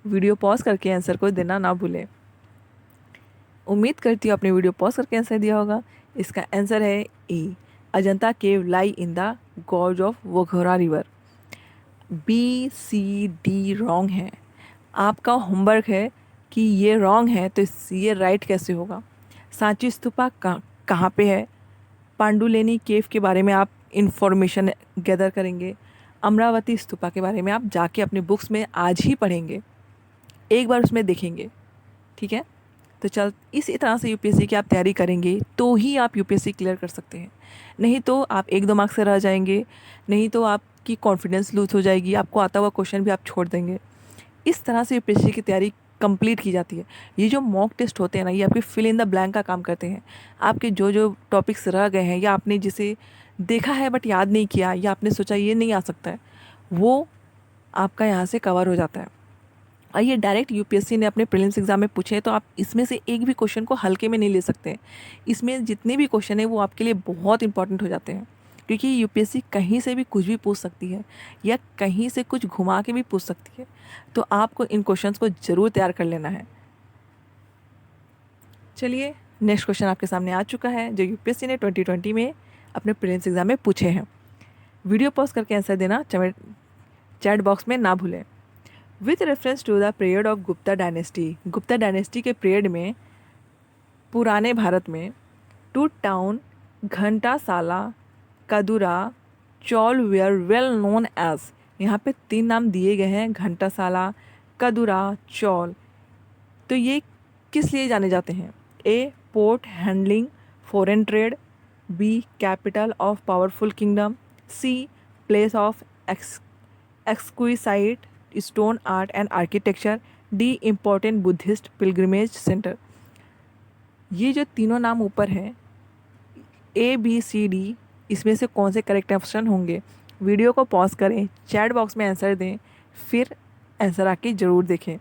Video pause करके answer को देना ना भूलें। उम्मीद करती हूँ आपने वीडियो पॉज करके आंसर दिया होगा। इसका आंसर है A, Ajanta cave lie in the gorge of Waghora river. B C D wrong है। आपका होमवर्क है कि ये रॉन्ग है तो ये राइट कैसे होगा? सांची स्तूपा कहाँ पे है? पांडुलेनी केव के बारे में आप इंफॉर्मेशन गैदर करेंगे। अमरावती स्तूपा के बारे में आप जाके अपने बुक्स में आज ही पढ़ेंगे, एक बार उसमें देखेंगे। ठीक है, तो चल इसी तरह से यूपीएससी की आप तैयारी करेंगे तो ही आप यूपीएससी क्लियर कर सकते हैं। नहीं तो आप 1-2 मार्क्स से रह जाएंगे, नहीं तो आपकी कॉन्फिडेंस लूज हो जाएगी, आपको आता हुआ क्वेश्चन भी आप छोड़ देंगे। इस तरह से यूपीएससी की तैयारी कंप्लीट की जाती है। ये जो मॉक टेस्ट होते हैं ना, ये आपके फिल इन द ब्लैंक का काम करते हैं। आपके जो जो टॉपिक्स रह गए हैं या आपने जिसे देखा है बट याद नहीं किया या आपने सोचा ये नहीं आ सकता है, वो आपका यहाँ से कवर हो जाता है। और ये डायरेक्ट यूपीएससी ने अपने प्रीलिम्स एग्जाम में पूछे हैं, तो आप इसमें से एक भी क्वेश्चन को हल्के में नहीं ले सकते हैं। इसमें जितने भी क्वेश्चन हैं वो आपके लिए बहुत इंपॉर्टेंट हो जाते हैं, क्योंकि यूपीएससी कहीं से भी कुछ भी पूछ सकती है या कहीं से कुछ घुमा के भी पूछ सकती है। तो आपको इन क्वेश्चंस को ज़रूर तैयार कर लेना है। चलिए, नेक्स्ट क्वेश्चन आपके सामने आ चुका है जो यूपीएससी ने 2020 में अपने प्रीलिम्स एग्जाम में पूछे हैं। वीडियो पॉज करके आंसर देना चैट बॉक्स में ना भूलें। With reference to the period of Gupta dynasty, Gupta dynasty के पीरियड में पुराने भारत में two town Ghantasala, Kadura, Chaul were well known as. यहाँ पे 3 नाम दिए गए हैं, घंटासाला, कदुरा, चौल। तो ये किस लिए जाने जाते हैं? A, port handling foreign trade, B, capital of powerful kingdom, C, place of exquisite stone art and architecture, D, important Buddhist pilgrimage centre. ये जो तीनों नाम ऊपर हैं, ए बी सी डी, इसमें से कौन से करेक्ट ऑप्शन होंगे? वीडियो को पॉज करें, चैट बॉक्स में आंसर दें, फिर आंसर आके ज़रूर देखें।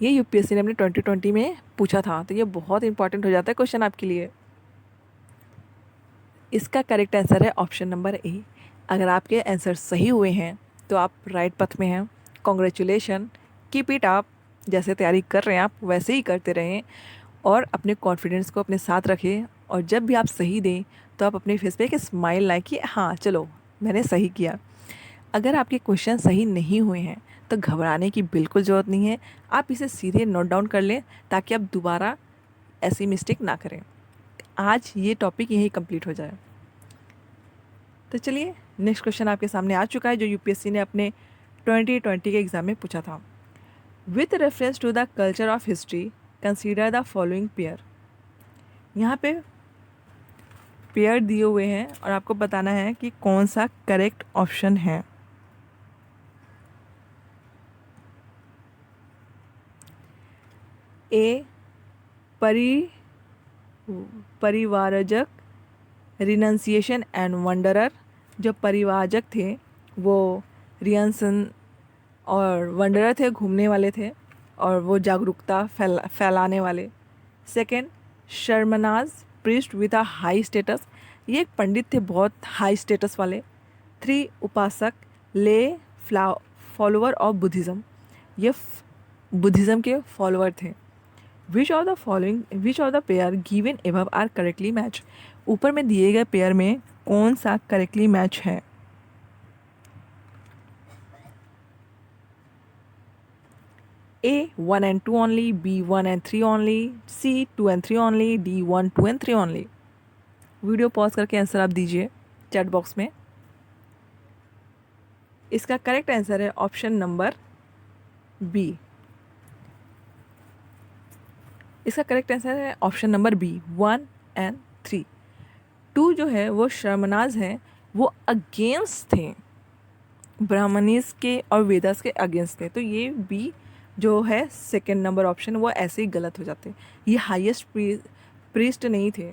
ये यूपीएससी ने अपने 2020 में पूछा था, तो ये बहुत इंपॉर्टेंट हो जाता है क्वेश्चन आपके लिए। इसका करेक्ट आंसर है ऑप्शन नंबर ए। अगर आपके आंसर सही हुए हैं तो आप राइट पथ में हैं। Congratulation, keep it up. जैसे तैयारी कर रहे हैं आप वैसे ही करते रहें और अपने कॉन्फिडेंस को अपने साथ रखें। और जब भी आप सही दें तो आप अपने फेस पे एक स्माइल लाएं कि हाँ चलो मैंने सही किया। अगर आपके क्वेश्चन सही नहीं हुए हैं तो घबराने की बिल्कुल ज़रूरत नहीं है। आप इसे सीधे नोट डाउन कर लें ताकि आप दोबारा ऐसी मिस्टेक ना करें। आज ये टॉपिक यहीं कंप्लीट हो जाए। तो चलिए, नेक्स्ट क्वेश्चन आपके सामने आ चुका है जो यूपीएससी ने अपने 2020 के एग्ज़ाम में पूछा था। With reference to the culture of history consider the following pair. यहाँ पे पेयर दिए हुए हैं और आपको बताना है कि कौन सा करेक्ट ऑप्शन है। ए, परिवारजक रिनंसिएशन एंड वंडरर। जो परिवारजक थे वो रियंसन और वंडरर थे, घूमने वाले थे और वो जागरूकता फैलाने वाले। Second, shramanas, priest with a high status. ये एक पंडित थे बहुत हाई स्टेटस वाले। 3, उपासक, ले फॉलोअर ऑफ बुद्धिज़्म। ये बुद्धिज़्म के फॉलोअर थे। Which of the pair given above are correctly match. ऊपर में दिए गए पेयर में कौन सा करेक्टली मैच है? A, 1 and 2 only, B, 1 and 3 only, C, 2 and 3 only, D, 1, 2 and 3 only। Video pause करके आंसर आप दीजिए चैट बॉक्स में। इसका करेक्ट आंसर है ऑप्शन नंबर बी। इसका करेक्ट आंसर है ऑप्शन नंबर बी, 1 and 3। 2 जो है वो शर्मनाज हैं, वो अगेंस्ट थे, ब्राह्मणीज के और वेदास के अगेंस्ट थे। तो ये बी जो है सेकेंड नंबर ऑप्शन, वो ऐसे ही गलत हो जाते। ये हाईएस्ट प्रीस्ट नहीं थे।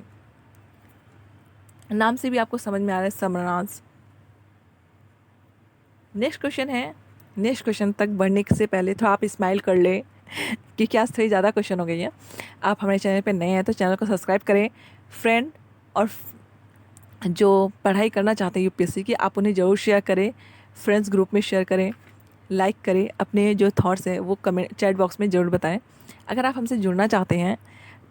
नाम से भी आपको समझ में आ रहा है, शर्मनाज। नेक्स्ट क्वेश्चन है। नेक्स्ट क्वेश्चन तक बढ़ने से पहले थोड़ा आप स्माइल कर ले, क्योंकि आज थोड़ी ज़्यादा क्वेश्चन हो गई है। आप हमारे चैनल पे नए हैं तो चैनल को सब्सक्राइब करें। फ्रेंड और जो पढ़ाई करना चाहते हैं यूपीएससी की, आप उन्हें ज़रूर शेयर करें, फ्रेंड्स ग्रुप में शेयर करें, लाइक करें। अपने जो थॉट्स हैं वो कमेंट चैट बॉक्स में ज़रूर बताएं। अगर आप हमसे जुड़ना चाहते हैं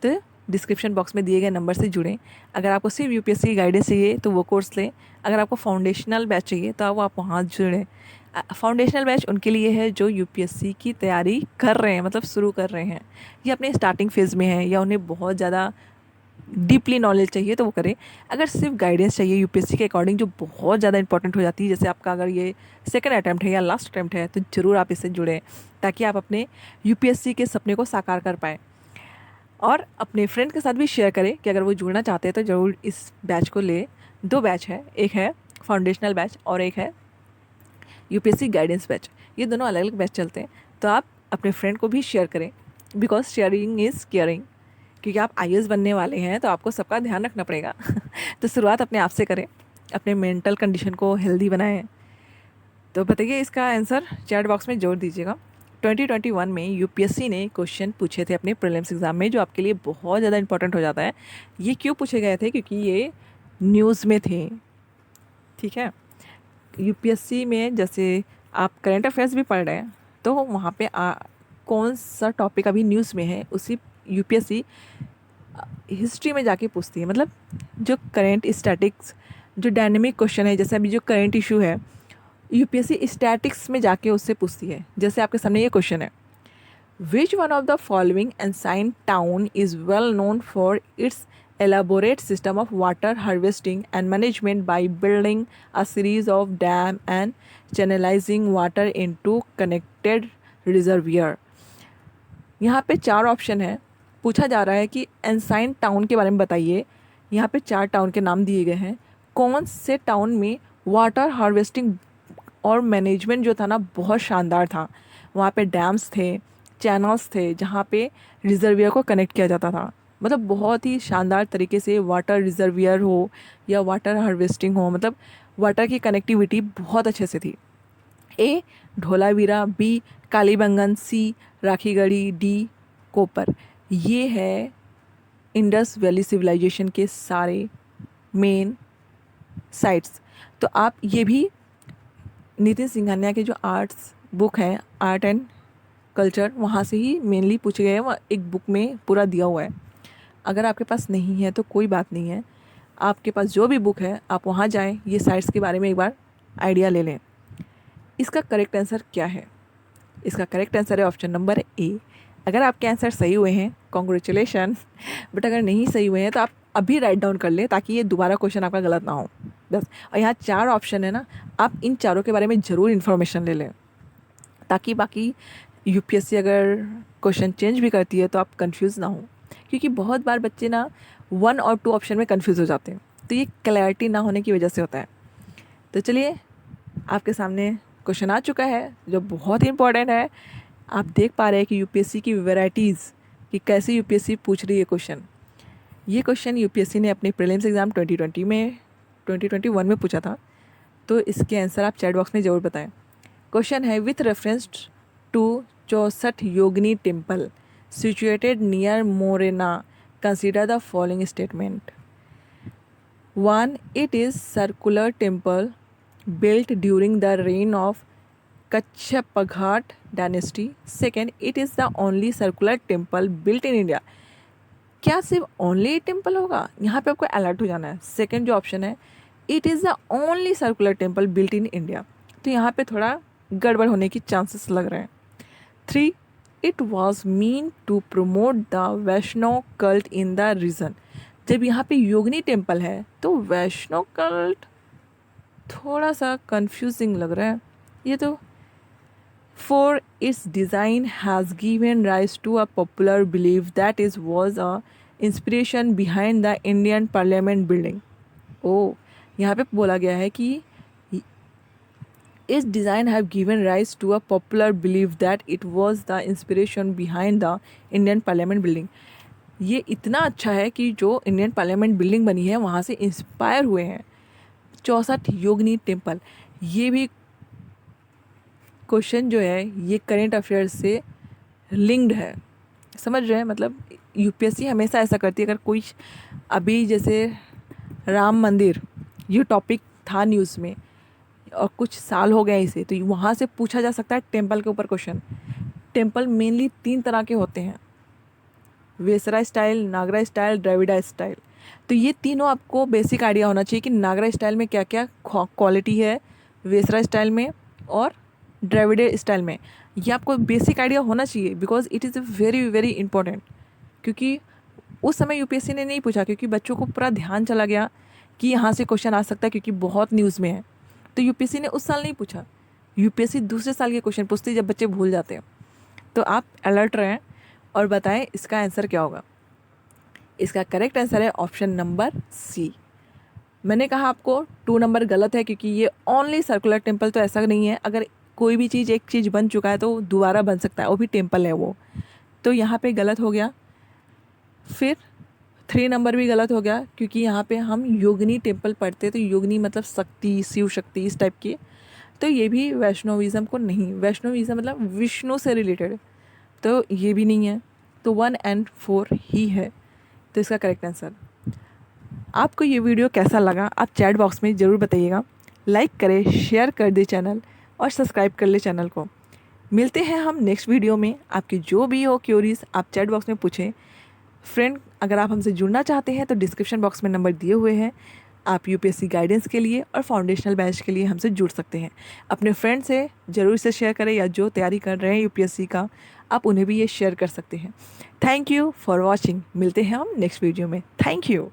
तो डिस्क्रिप्शन बॉक्स में दिए गए नंबर से जुड़ें। अगर आपको सिर्फ यूपीएससी की गाइडेंस चाहिए तो वो कोर्स लें। अगर आपको फाउंडेशनल बैच चाहिए तो आप वहाँ जुड़ें। फाउंडेशनल बैच उनके लिए है जो यूपीएससी की तैयारी कर रहे हैं, मतलब शुरू कर रहे हैं, या अपने स्टार्टिंग फेज़ में है, या उन्हें बहुत ज़्यादा डीपली नॉलेज चाहिए तो वो करें। अगर सिर्फ गाइडेंस चाहिए यूपीएससी के अकॉर्डिंग, जो बहुत ज़्यादा इंपॉर्टेंट हो जाती है, जैसे आपका अगर ये सेकंड अटैम्प्ट है या लास्ट अटैम्प्ट है, तो ज़रूर आप इससे जुड़ें ताकि आप अपने यूपीएससी के सपने को साकार कर पाएँ। और अपने फ्रेंड के साथ भी शेयर करें कि अगर वो जुड़ना चाहते हैं तो ज़रूर इस बैच को ले। 2 बैच है, एक है फाउंडेशनल बैच और एक है यूपीएससी गाइडेंस बैच। ये दोनों अलग अलग बैच चलते हैं, तो आप अपने फ्रेंड को भी शेयर करें, बिकॉज शेयरिंग इज़ केयरिंग। क्योंकि आप आईएएस बनने वाले हैं तो आपको सबका ध्यान रखना पड़ेगा। तो शुरुआत अपने आप से करें, अपने मेंटल कंडीशन को हेल्दी बनाएं। तो बताइए इसका आंसर चैट बॉक्स में जोड़ दीजिएगा। 2021 में यूपीएससी ने क्वेश्चन पूछे थे अपने प्रीलिम्स एग्ज़ाम में, जो आपके लिए बहुत ज़्यादा इंपॉर्टेंट हो जाता है। ये क्यों पूछे गए थे? क्योंकि ये न्यूज़ में थे, ठीक है। यूपीएससी में जैसे आप करंट अफेयर्स भी पढ़ रहे हैं तो वहाँ पे कौन सा टॉपिक अभी न्यूज़ में है, उसी यूपीएससी हिस्ट्री में जाके पूछती है। मतलब जो करंट स्टैटिक्स, जो डायनेमिक क्वेश्चन है, जैसे अभी जो करंट इशू है, यूपीएससी स्टैटिक्स में जाके उससे पूछती है। जैसे आपके सामने ये क्वेश्चन है, which one of the following ancient town is well known for its elaborate system of water harvesting and management by building a series of dam and channelizing water into connected reservoir। यहाँ पे 4 option है। पूछा जा रहा है कि एंसाइन town के बारे में बताइए। यहाँ पे 4 टाउन के नाम दिए गए हैं। कौन से टाउन में वाटर हार्वेस्टिंग और मैनेजमेंट जो था ना, बहुत शानदार था। वहाँ पे डैम्स थे, चैनल्स थे, जहाँ पे रिजर्वियर को कनेक्ट किया जाता था। मतलब बहुत ही शानदार तरीके से वाटर रिजर्वियर हो या वाटर हार्वेस्टिंग हो, मतलब वाटर की कनेक्टिविटी बहुत अच्छे से थी। ए धोलावीरा, बी कालीबंगन, सी राखीगढ़ी, डी कोपर। ये है इंडस वैली सिविलाइजेशन के सारे मेन साइट्स। तो आप ये भी नितिन सिंघानिया के जो आर्ट्स बुक है, आर्ट एंड कल्चर, वहाँ से ही मेनली पूछे गए हैं। वह एक बुक में पूरा दिया हुआ है। अगर आपके पास नहीं है तो कोई बात नहीं है, आपके पास जो भी बुक है आप वहाँ जाएं, ये साइट्स के बारे में एक बार आइडिया ले लें। इसका करेक्ट आंसर क्या है? इसका करेक्ट आंसर है ऑप्शन नंबर ए। अगर आपके आंसर सही हुए हैं कॉन्ग्रेचुलेशन, बट अगर नहीं सही हुए हैं तो आप अभी राइट डाउन कर लें ताकि ये दोबारा क्वेश्चन आपका गलत ना हो, बस। और यहाँ 4 ऑप्शन है ना, आप इन चारों के बारे में ज़रूर इन्फॉर्मेशन ले लें ताकि बाकी यूपीएससी अगर क्वेश्चन चेंज भी करती है तो आप कंफ्यूज ना हो। क्योंकि बहुत बार बच्चे ना 1 और 2 ऑप्शन में कंफ्यूज हो जाते हैं, तो ये क्लैरिटी ना होने की वजह से होता है। तो चलिए, आपके सामने क्वेश्चन आ चुका है जो बहुत ही इंपॉर्टेंट है। आप देख पा रहे हैं कि यूपीएससी की वैराइटीज़, कि कैसे यूपीएससी पूछ रही है क्वेश्चन। ये क्वेश्चन यूपीएससी ने अपने प्रीलिम्स एग्ज़ाम 2021 में पूछा था। तो इसके आंसर आप चैट बॉक्स में ज़रूर बताएं। क्वेश्चन है, with reference to 64 Yogini temple situated near Morena, consider the following statement. 1. It is circular temple built during the reign of Kachapaghat dynasty. 2. It is the only circular temple built in India. क्या सिर्फ only temple होगा? यहाँ पे आपको alert हो जाना है। Second जो ऑप्शन है, it is the only circular temple built in India, तो यहाँ पे थोड़ा गड़बड़ होने की चांसेस लग रहे हैं। 3. It was mean to promote the Vaishnava cult in the region। जब यहाँ पे योगिनी टेम्पल है तो वैष्णव कल्ट थोड़ा सा कंफ्यूजिंग लग रहा है ये तो। 4. Its design has given rise to a popular belief that it was a inspiration behind the Indian Parliament building। ओ, यहाँ पे बोला गया है कि its design have given rise to a popular belief that it was the inspiration behind the Indian Parliament building। ये इतना अच्छा है कि जो इंडियन पार्लियामेंट बिल्डिंग बनी है वहाँ से इंस्पायर हुए हैं 64 योगिनी टेम्पल। ये भी क्वेश्चन जो है ये करेंट अफेयर्स से लिंक्ड है। समझ रहे हैं? मतलब यूपीएससी हमेशा ऐसा करती है। अगर कोई अभी जैसे राम मंदिर ये टॉपिक था न्यूज़ में और कुछ साल हो गए इसे, तो वहाँ से पूछा जा सकता है टेम्पल के ऊपर क्वेश्चन। टेम्पल मेनली 3 तरह के होते हैं, वेसरा स्टाइल, नागरा स्टाइल, द्रविड़ा स्टाइल। तो ये तीनों आपको बेसिक आइडिया होना चाहिए कि नागरा स्टाइल में क्या क्या क्वालिटी है, वेसरा स्टाइल में और द्रविड़ स्टाइल में। ये आपको बेसिक आइडिया होना चाहिए because it is very very important. क्योंकि उस समय यूपीएससी ने नहीं पूछा, क्योंकि बच्चों को पूरा ध्यान चला गया कि यहाँ से क्वेश्चन आ सकता है क्योंकि बहुत न्यूज़ में है। तो यूपीएससी ने उस साल नहीं पूछा। यूपीएससी दूसरे साल के क्वेश्चन पूछती है जब बच्चे भूल जाते हैं। तो आप अलर्ट रहें और बताएं इसका आंसर क्या होगा। इसका करेक्ट आंसर है ऑप्शन नंबर सी। मैंने कहा आपको 2 नंबर गलत है क्योंकि ये ओनली सर्कुलर टेम्पल तो ऐसा नहीं है। अगर कोई भी चीज़ एक चीज़ बन चुका है तो दोबारा बन सकता है, वो भी टेम्पल है वो। तो यहाँ पे गलत हो गया। फिर 3 नंबर भी गलत हो गया क्योंकि यहाँ पे हम योगिनी टेम्पल पढ़ते, तो योगिनी मतलब शक्ति, शिव शक्ति इस टाइप की। तो ये भी वैष्णविज़्म को नहीं, वैष्णविज़्म मतलब विष्णु से रिलेटेड, तो ये भी नहीं है। तो 1 और 4 ही है तो इसका करेक्ट आंसर। आपको ये वीडियो कैसा लगा आप चैट बॉक्स में ज़रूर बताइएगा। लाइक करें, शेयर कर दे चैनल और सब्सक्राइब कर ले चैनल को। मिलते हैं हम नेक्स्ट वीडियो में। आपकी जो भी हो क्यूरीज आप चैट बॉक्स में पूछें। फ्रेंड, अगर आप हमसे जुड़ना चाहते हैं तो डिस्क्रिप्शन बॉक्स में नंबर दिए हुए हैं। आप यूपीएससी गाइडेंस के लिए और फाउंडेशनल बैच के लिए हमसे जुड़ सकते हैं। अपने फ्रेंड से ज़रूर इसे शेयर करें, या जो तैयारी कर रहे हैं यूपीएससी का आप उन्हें भी ये शेयर कर सकते हैं। Thank you for watching. मिलते हैं हम नेक्स्ट वीडियो में। Thank you.